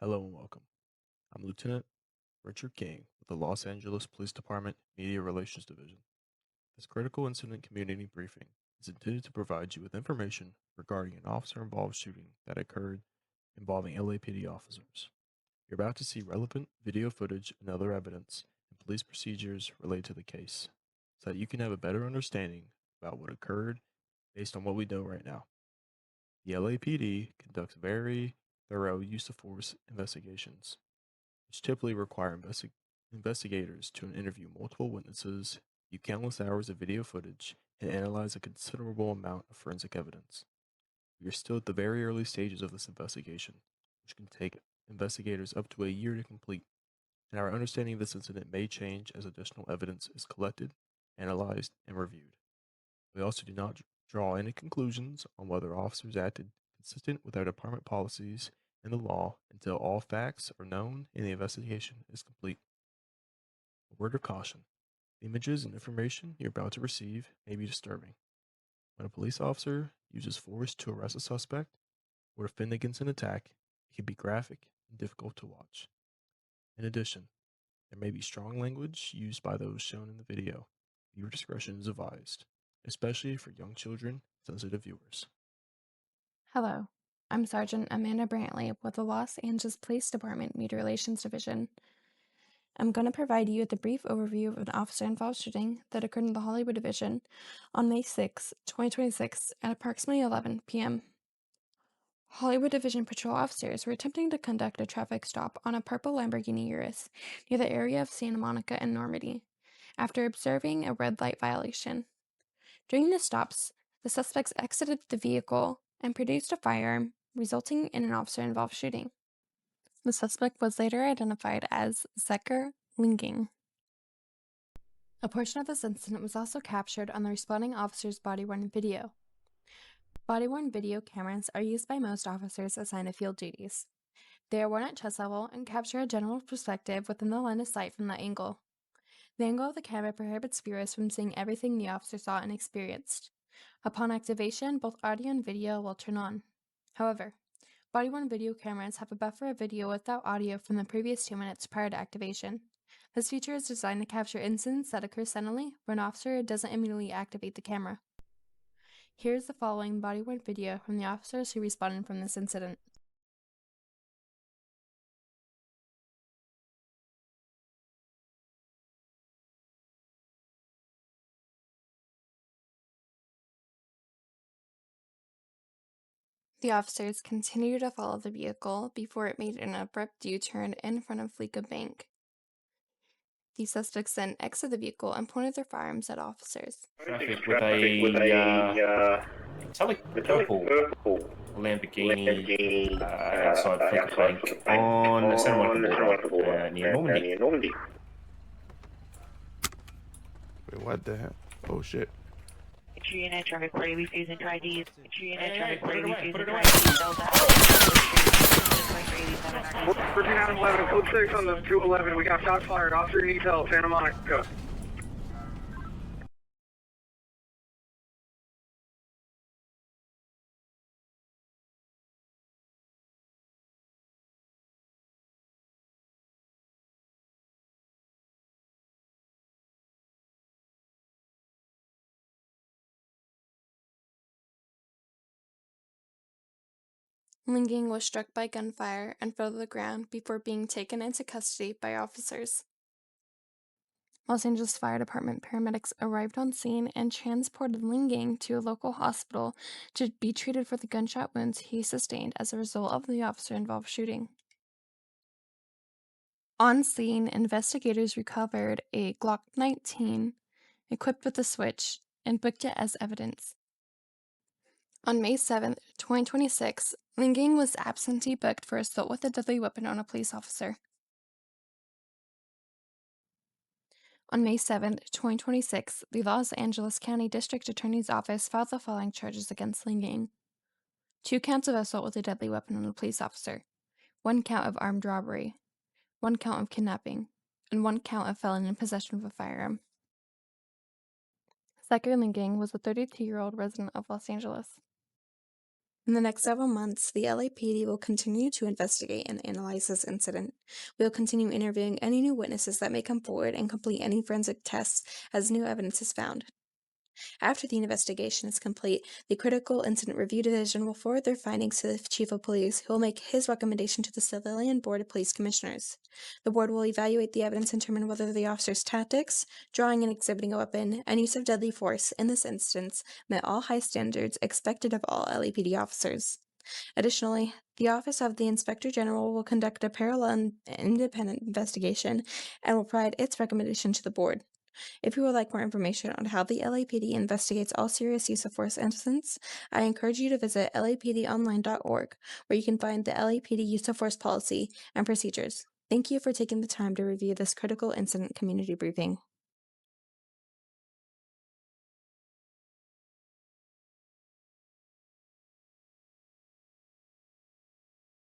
Hello and welcome. I'm Lieutenant Richard King with the Los Angeles Police Department Media Relations Division. This critical incident community briefing is intended to provide you with information regarding an officer-involved shooting that occurred involving LAPD officers. You're about to see relevant video footage and other evidence and police procedures related to the case so that you can have a better understanding about what occurred based on what we know right now. The LAPD conducts very thorough use of force investigations, which typically require investigators to interview multiple witnesses, view countless hours of video footage, and analyze a considerable amount of forensic evidence. We are still at the very early stages of this investigation, which can take investigators up to a year to complete, and our understanding of this incident may change as additional evidence is collected, analyzed, and reviewed. We also do not draw any conclusions on whether officers acted consistent with our department policies and the law until all facts are known and the investigation is complete. A word of caution: the images and information you're about to receive may be disturbing. When a police officer uses force to arrest a suspect or defend against an attack, it can be graphic and difficult to watch. In addition, there may be strong language used by those shown in the video. Viewer discretion is advised, especially for young children and sensitive viewers. Hello, I'm Sergeant Amanda Brantley with the Los Angeles Police Department Media Relations Division. I'm going to provide you with a brief overview of an officer-involved shooting that occurred in the Hollywood Division on May 6, 2026 at approximately 11 p.m. Hollywood Division patrol officers were attempting to conduct a traffic stop on a purple Lamborghini Urus near the area of Santa Monica and Normandie after observing a red light violation. During the stops, the suspects exited the vehicle and produced a firearm, resulting in an officer-involved shooting. The suspect was later identified as Zeker Linging. A portion of this incident was also captured on the responding officer's body-worn video. Body-worn video cameras are used by most officers assigned to field duties. They are worn at chest level and capture a general perspective within the line of sight from that angle. The angle of the camera prohibits viewers from seeing everything the officer saw and experienced. Upon activation, both audio and video will turn on. However, body-worn video cameras have a buffer of video without audio from the previous 2 minutes prior to activation. This feature is designed to capture incidents that occur suddenly where an officer doesn't immediately activate the camera. Here is the following body-worn video from the officers who responded from this incident. The officers continued to follow the vehicle before it made an abrupt U-turn in front of Fleeca Bank. The suspects then exited the vehicle and pointed their firearms at officers. Traffic with a metallic purple Lamborghini outside Fleeca Bank on the Santa Monica border near Normandie. Wait, what the hell? Oh shit. Entry and traffic for refusing to IDs. Entry and traffic for Put it away, refusing put it to away. IDs. Delta. 4911, code 6 on the 211. We got shots fired. Officer needs help. Santa Monica. Linging was struck by gunfire and fell to the ground before being taken into custody by officers. Los Angeles Fire Department paramedics arrived on scene and transported Linging to a local hospital to be treated for the gunshot wounds he sustained as a result of the officer-involved shooting. On scene, investigators recovered a Glock 19 equipped with a switch and booked it as evidence. On May 7, 2026, Linging was absentee booked for assault with a deadly weapon on a police officer. On May 7, 2026, the Los Angeles County District Attorney's Office filed the following charges against Linging: 2 counts of assault with a deadly weapon on a police officer, 1 count of armed robbery, 1 count of kidnapping, and 1 count of felon in possession of a firearm. Zeker Linging was a 32-year-old resident of Los Angeles. In the next several months, the LAPD will continue to investigate and analyze this incident. We will continue interviewing any new witnesses that may come forward and complete any forensic tests as new evidence is found. After the investigation is complete, the Critical Incident Review Division will forward their findings to the Chief of Police, who will make his recommendation to the Civilian Board of Police Commissioners. The board will evaluate the evidence and determine whether the officer's tactics, drawing and exhibiting a weapon, and use of deadly force in this instance met all high standards expected of all LAPD officers. Additionally, the Office of the Inspector General will conduct a parallel and independent investigation and will provide its recommendation to the board. If you would like more information on how the LAPD investigates all serious use of force incidents, I encourage you to visit lapdonline.org, where you can find the LAPD use of force policy and procedures. Thank you for taking the time to review this critical incident community briefing.